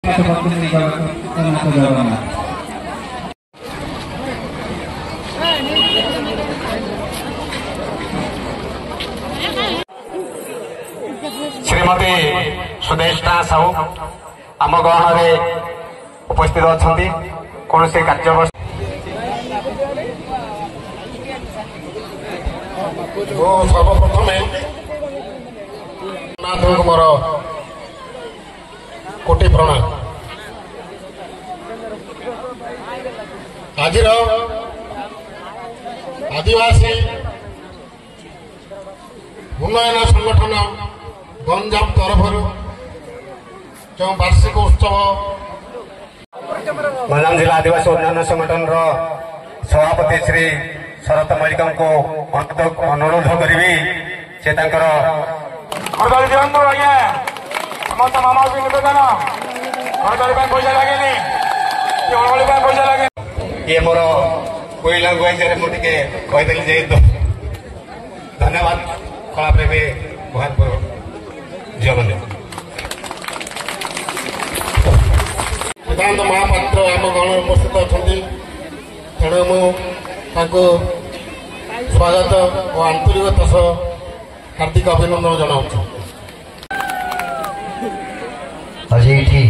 श्रीमती सुदेष्टा साहू आम गहन उपस्थित अच्छा कौन से कार्य सर्वप्रथम नाथ मोर कोटि प्रणाम। आज आदिवासी उन्नयन संगठन गंजाम तरफ जो वार्षिक उत्सव गंजाम जिला आदिवासी उन्नयन संगठन सभापति श्री शरत मल्लिक को अनुरोध करी से आज्ञा समस्त मामा निवेदन पैसा लगे पैसा लगे ये मोर कोई लैंग्वेज मुझे कहीदेली जेहेतु धन्यवाद कला प्रेमी भरतपुर झील मैंने सिद्धांत महापात्र आम गण उपस्थित अच्छा तेणु मुझे स्वागत और आंतरिकता सह हार्दिक अभिनंदन जनाऊँ। आज ये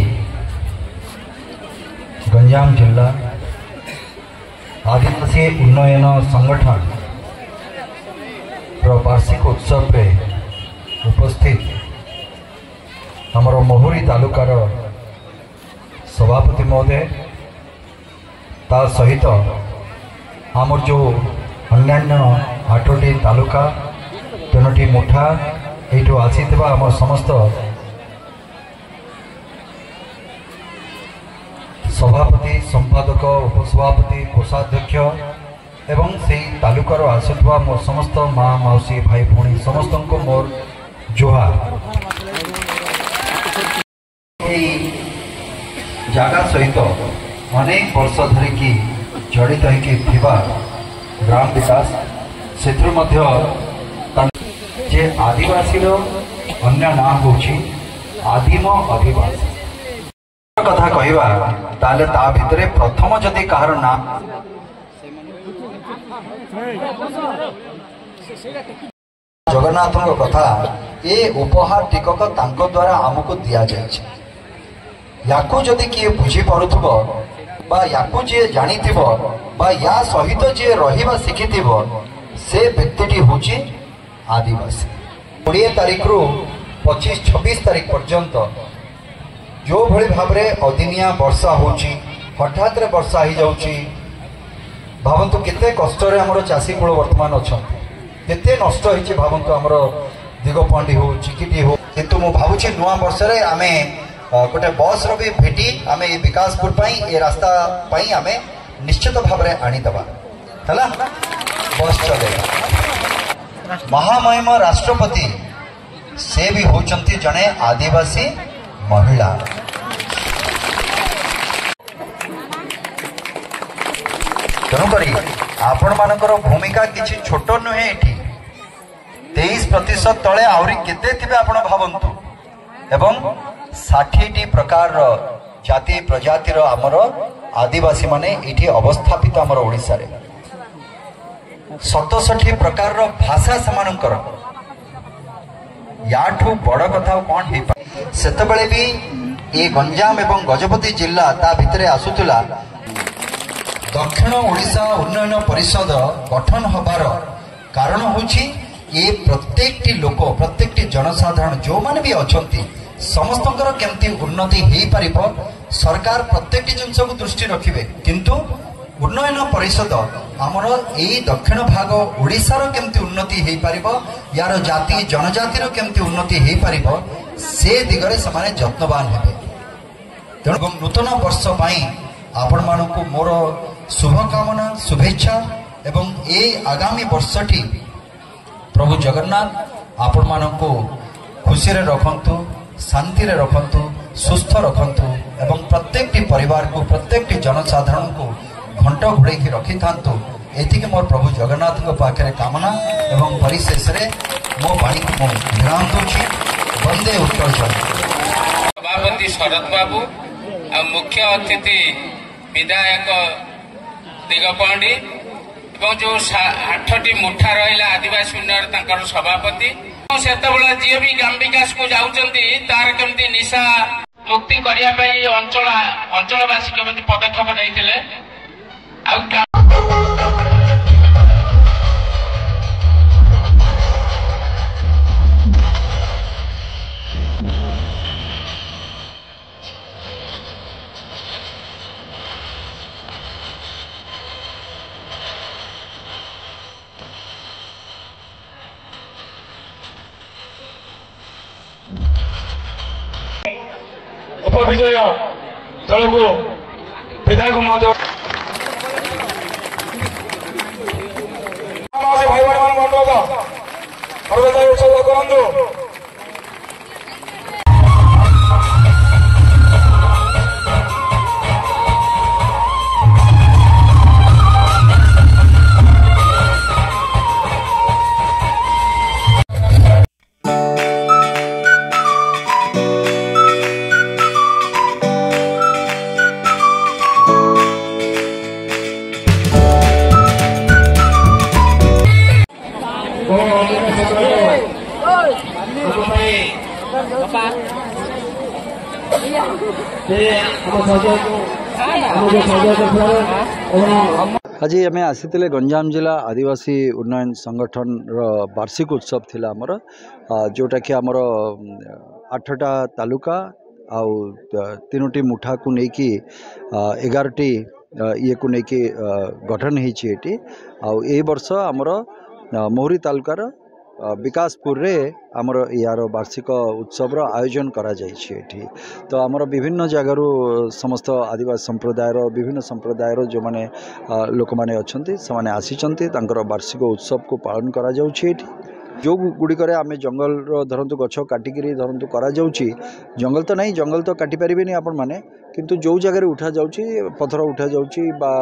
गंजाम जिला आदिवासी उन्नयन संगठन वार्षिक उत्सव रे उपस्थित हमर महुरी तालुकार सभापति महोदय ता सहित आमर जो अन्यान्य 8टी तालुका 3टी मुठा यू आसी आम समस्त सभापति संपादक उपसभापति कोषाध्यक्ष एवं से तालुकार आसुवा मोर समस्त माँ मौसी भाई भौणी समस्त को मोर जोहार। जगह सहित अनेक वर्ष धरिकी जड़ित होगा ग्राम विकास से आदिवासी अन्य नाम हूँ आदिम आदिवासी कथा कहवा ताले ता भितरे प्रथम जदि कहार नाम जगन्नाथ कथा ये उपहार टिकक तांको द्वारा आमको दिया जाए याकू जदि किए बुझी पारुथबो बा याकू जे जानिथिबो बा या सहित जे रहिबा शिखिथिबो से व्यक्तिटी होची आदिवासी। 20 तारीख रु 25-26 तारीख पर्यंत जो भली भाव में अदिनिया वर्षा होची हठात रे वर्षा ही जाउची भावंतु केते कष्ट रे हमरो चासी कुल वर्तमान अछंती केते नष्ट होईची भावंतु हमरो दिगपंडी हो चिकिटी हो किंतु मु भाबुची नुआ वर्ष रे आमे गोटे बस रो भी भेटी आमे ए विकासपुर पई ए रास्ता पई आमे निश्चित भाव में आनी दबा हला बस चलेगा। महामहिम राष्ट्रपति से भी होचंती जने आदिवासी महिला तेणुक आपण मानकर भूमिका किसी छोट नुहे ये 23% तले आहरी केते थिबे आपण भावंतु एवं 60टी प्रकार जाति प्रजातिर आमर आदिवासी माने इठी अवस्थापित आमर ओडिसा रे 67 प्रकार भाषा समानकर याठू बड़ कथा कौन हो सेते बेले भी ये गंजाम एवं गजपति जिला ता भितरे आसुतला दक्षिण ओडिशा उन्नयन परिषद गठन होबार कारण होची ये प्रत्येकटी लोक प्रत्येकटी जनसाधारण जो माने भी अछंती समस्तंकर केमती उन्नति हेई परिबो सरकार प्रत्येकटी जिंस को दृष्टि रखिबे किंतु उन्नयन परिषद आमर यही दक्षिण भाग ओडिशार केमती उन्नति हेई परिबो यार जाति जनजातिर केमती उन्नति हेई परिबो से दिगरे समाने जत्नवान हेबे। तेणु नूतन वर्ष पाई आपण मानकु मोर शुभकामना शुभेच्छा एवं ए आगामी वर्षटी प्रभु जगन्नाथ आपण मानकु खुशी रे रखंतु शांति रे रखंतु सुस्थ रखंतु एवं प्रत्येकटी परिवार को प्रत्येकटी जनसाधारण को घंट घोड़े रखी था एति मोर प्रभु जगन्नाथ पाखे कामना एवं परिशेष रे मो बाणी को विराम दूची वंदे उत्कल जन। सभापति शरद बाबू मुख्य अतिथि विधायक दिगपहंडी और जो 8टी मुठा रहा आदिवासी उन्नयन सभापति से जी भी ग्राम विकास को जाऊँगी तार केमती निशा मुक्ति करने अंचलवासी केमती पदक्षेप नहीं उपविजय दल को विधायक महोदय भाई भाई उत्सव करूँ आज आम आसी गंजाम जिला आदिवासी उन्नयन संगठन वार्षिक उत्सव थिला आमर जोटा कि आमर 8टा तालुका आउ 3टी मुठा को लेकी 11टी ये को लेकी गठन होती आउ ए वर्ष आमर मोहरी तालुकार विकासपुर रे आमर यार वार्षिक उत्सव आयोजन करा जाइए। तो आमर विभिन्न जगार समस्त आदिवासी संप्रदायर विभिन्न संप्रदायर जो माने लोक माने अच्छंती से माने आसीचंती तांकर वार्षिक उत्सव को पालन करा जाउछि। जो गुड़िक आम जंगल धरतु गछ काटिकी धरतु करा जंगल तो नहीं जंगल तो काटी पारे आपण मैंने किंतु जो जगह उठा जाउछि पत्थर उठा जाउछि बा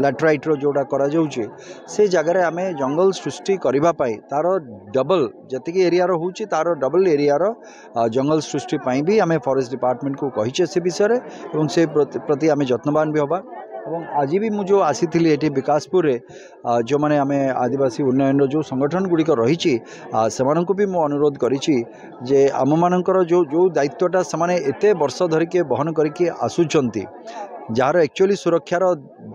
लैटराइट रो जोड़ा करा जाउछि से जगह आम जंगल सृष्टि करिबा पाई तार डबल जतिक एरिया रो होछि तार डबल एरिया रो जंगल सृष्टि पाई भी आम फॉरेस्ट डिपार्टमेंट को कहिछे से विषय एवं से प्रति आम यत्नवान भी होबा। और आज भी मुझे आसी ये विकासपुर रे जो मैंने आम आदिवासी उन्नयन जो संगठन गुड़िक रही से भी मु अनुरोध करी जे आम मानकर जो जो दायित्वटा से एते वर्ष धरिके बहन करके आसुचंती जार एक्चुअली सुरक्षार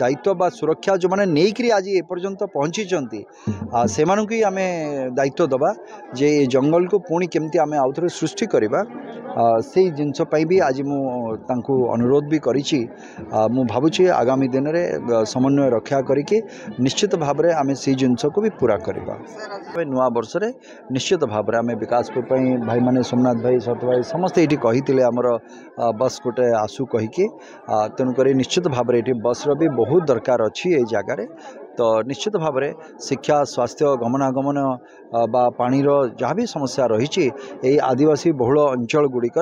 दायित्व बा सुरक्षा जो मैंने नहीं आज एपर्यंत पहुँची से आम दायित्व दबा जे जंगल को पुणी केमती आम आउ थे सृष्टि करवा से जिनसपाई भी आज मुझे अनुरोध भी करी मु भावुची आगामी दिन में समन्वय रक्षा करके निश्चित भाव में आम से जिनस को भी पूरा करवा। नुआ वर्ष रे निश्चित भाव में आम विकासपुर भाई माने सोमनाथ भाई सत भाई समस्ते ये कही आमर बस गोटे आसू कहीकि तेणुक निश्चित भाव में ये बस्र भी बहुत दरकार अच्छी ये जगार। तो निश्चित भाव में शिक्षा स्वास्थ्य गमनागमन बा पानीर जहाँ भी समस्या रही आदिवासी बहुल अंचल गुड़िक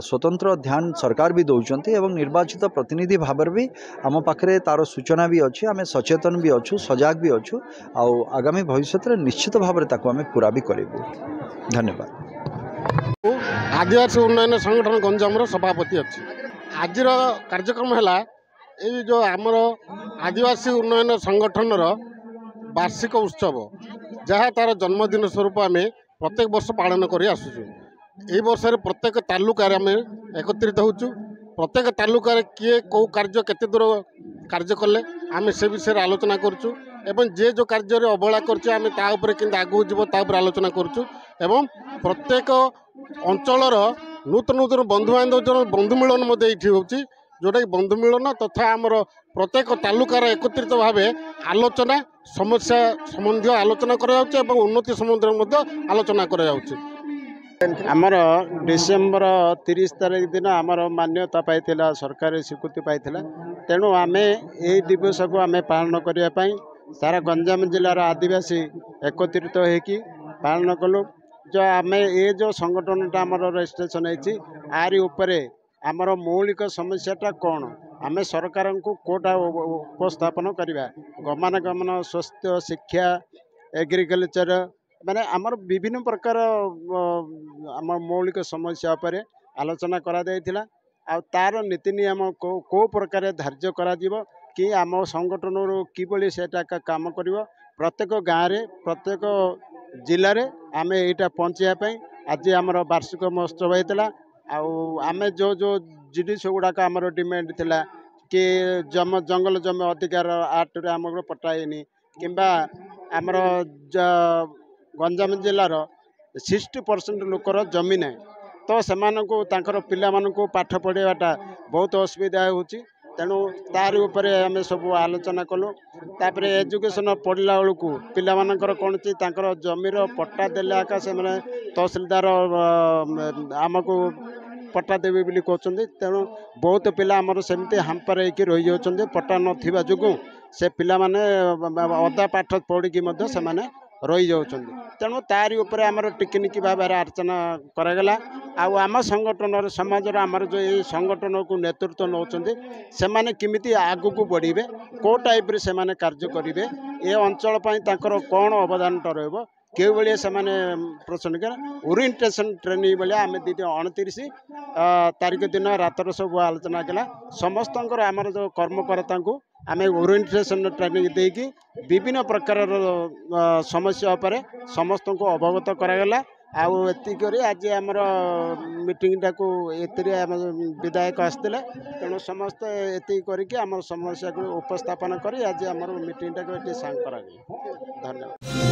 स्वतंत्र ध्यान सरकार भी दौरान एवं निर्वाचित प्रतिनिधि भाव में भी आम पाखे तार सूचना भी अच्छी आम सचेतन भी अच्छु सजग भी अच्छु आगामी भविष्य में निश्चित भाव में आम पूरा भी करूँ। धन्यवाद। आदिवासी उन्नयन संगठन गंजाम सभापति अच्छी आज कार्यक्रम है ये जो आमर आदिवासी उन्नयन संगठन वार्षिक उत्सव जहाँ तार जन्मदिन स्वरूप आम प्रत्येक वर्ष पालन कर आसुचु। ए वर्ष प्रत्येक तालुकार आम एकत्रित होचु प्रत्येक तालुकार किए कौ कार्य केते दूर कार्य कले आम से विषय आलोचना करुचु एवं जे जो कार्य अवहेला करम आगू जीव आलोचना करुचु एवं प्रत्येक अंचल नूतन नूतन बंधु बांधव बंधु मिलन होची जोटा कि बंधु मिलन तथा आमर प्रत्येक तालुकार एकत्रित भाव आलोचना समस्या संबंधी आलोचना कर उन्नति संबंध आलोचना कर आमर डिसेम्बर 30 तारीख दिन आमर मान्यता पाइथिला सरकारी स्वीकृति पाइथिला तेणु आम ए दिवस को आम पालन करने सारा गंजाम जिलार आदिवासी एकत्रित होगी पालन कलु। जो आम ये जो संगठनटा आमर रजिस्ट्रेशन होती आरी उपरे आमर मौलिक समस्याटा कौन आम सरकार को कोटा उपस्थापन करवा गमनागमन स्वास्थ्य शिक्षा एग्रिकल्चर माने आमर विभिन्न प्रकार आम मौलिक समस्या पर आलोचना करा ଆଉ ତାର ନୀତି ନିୟମ କେଉଁ ପ୍ରକାର ଧାର୍ଯ୍ୟ କରାଯିବ କି ଆମ ସଂଗଠନରୁ କିଭଳି ସେଟା କାମ କରିବ ପ୍ରତ୍ୟେକ ଗାଁରେ ପ୍ରତ୍ୟେକ ଜିଲ୍ଲାରେ ଆମେ ଏଇଟା ପହଞ୍ଚିବା ପାଇଁ ଆଜି ଆମର ବାର୍ଷିକ ମହୋତ୍ସବ ହେଇଥିଲା। ଆଉ ଆମେ ଯେଉଁ ଜିନିଷ ଗୁଡ଼ାକ ଆମର ଡିମାଣ୍ଡ ଥିଲା କି ଜଙ୍ଗଲ ଜମି ଅଧିକାର ଆକ୍ଟରେ ଆମର ପଟ୍ଟା ହେଇନି କିମ୍ବା ଆମର ଗଞ୍ଜାମ ଜିଲ୍ଲାର 60% ଲୋକର ଜମି ନାହିଁ ତ ସେମାନଙ୍କୁ ତାଙ୍କର ପିଲାମାନଙ୍କୁ ପାଠ ପଢ଼ାଇବାଟା ବହୁତ ଅସୁବିଧା ହେଉଛି। ତେଣୁ ତାରି ଉପରେ ଆମେ ସବୁ ଆଲୋଚନା କଲୁ। ତାପରେ ଏଜୁକେସନ୍ ପଢ଼ିଲା ବେଳକୁ ପିଲାମାନଙ୍କର କ'ଣ ଅଛି ତାଙ୍କର ଜମିର ପଟ୍ଟା ଦେଲେ ଆକା ସେମାନେ ତହସିଲଦାର ଆମକୁ ପଟ୍ଟା ଦେବେ ବୋଲି କହୁଛନ୍ତି। ତେଣୁ ବହୁତ ପିଲା ଆମର ସେମିତି ହାମ୍ପାର ହେଇକି ରହିଯାଉଛନ୍ତି ପଟ୍ଟା ନଥିବା ଯୋଗୁଁ ସେ ପିଲାମାନେ ଅଧା ପାଠ ପଢ଼ିକି ମଧ୍ୟ ସେମାନେ ରହିଯାଉଛନ୍ତି। ତେଣୁ ତାରି ଉପରେ ଆମର ଟିକିନିକି ଭାବରେ ଆଲୋଚନା କରାଗଲା। ଆଉ ଆମ ସଂଗଠନର ସମାଜର ଆମର ଯେଉଁ ଏଇ ସଂଗଠନକୁ ନେତୃତ୍ୱ ନେଉଛନ୍ତି ସେମାନେ କେମିତି ଆଗକୁ ବଢ଼ିବେ କେଉଁ ଟାଇପ୍ରେ ସେମାନେ କାର୍ଯ୍ୟ କରିବେ ଏ ଅଞ୍ଚଳ ପାଇଁ ତାଙ୍କର କ'ଣ ଅବଦାନଟା ରହିବ କେଉଁଭଳିଆ ସେମାନେ ପ୍ରସଙ୍ଗ ଓରିଏଣ୍ଟେସନ୍ ଟ୍ରେନିଂ ଭଳିଆ ଆମେ 29 ତାରିଖ ଦିନ ରାତର ସବୁ ଆଲୋଚନା କଲା। ସମସ୍ତଙ୍କର ଆମର ଯେଉଁ କର୍ମକର୍ତ୍ତାଙ୍କୁ ଆମେ ଓରିଏଣ୍ଟେସନ୍ ଟ୍ରେନିଂ ଦେଇକି ବିଭିନ୍ନ ପ୍ରକାରର ସମସ୍ୟା ଉପରେ ସମସ୍ତଙ୍କୁ ଅବଗତ କରାଗଲା। ଆଉ ଏତିକି କରି ଆଜି ଆମର ମିଟିଂଟାକୁ ଏଥିରେ ଆମ ବିଧାୟକ ଆସିଥିଲେ। ତେଣୁ ସମସ୍ତେ ଏତିକି କରିକି ଆମର ସମସ୍ୟାକୁ ଉପସ୍ଥାପନ କରି ଆଜି ଆମର ମିଟିଂଟାକୁ ଏଠି ସାଙ୍ଗ କରାଗଲା। ଧନ୍ୟବାଦ।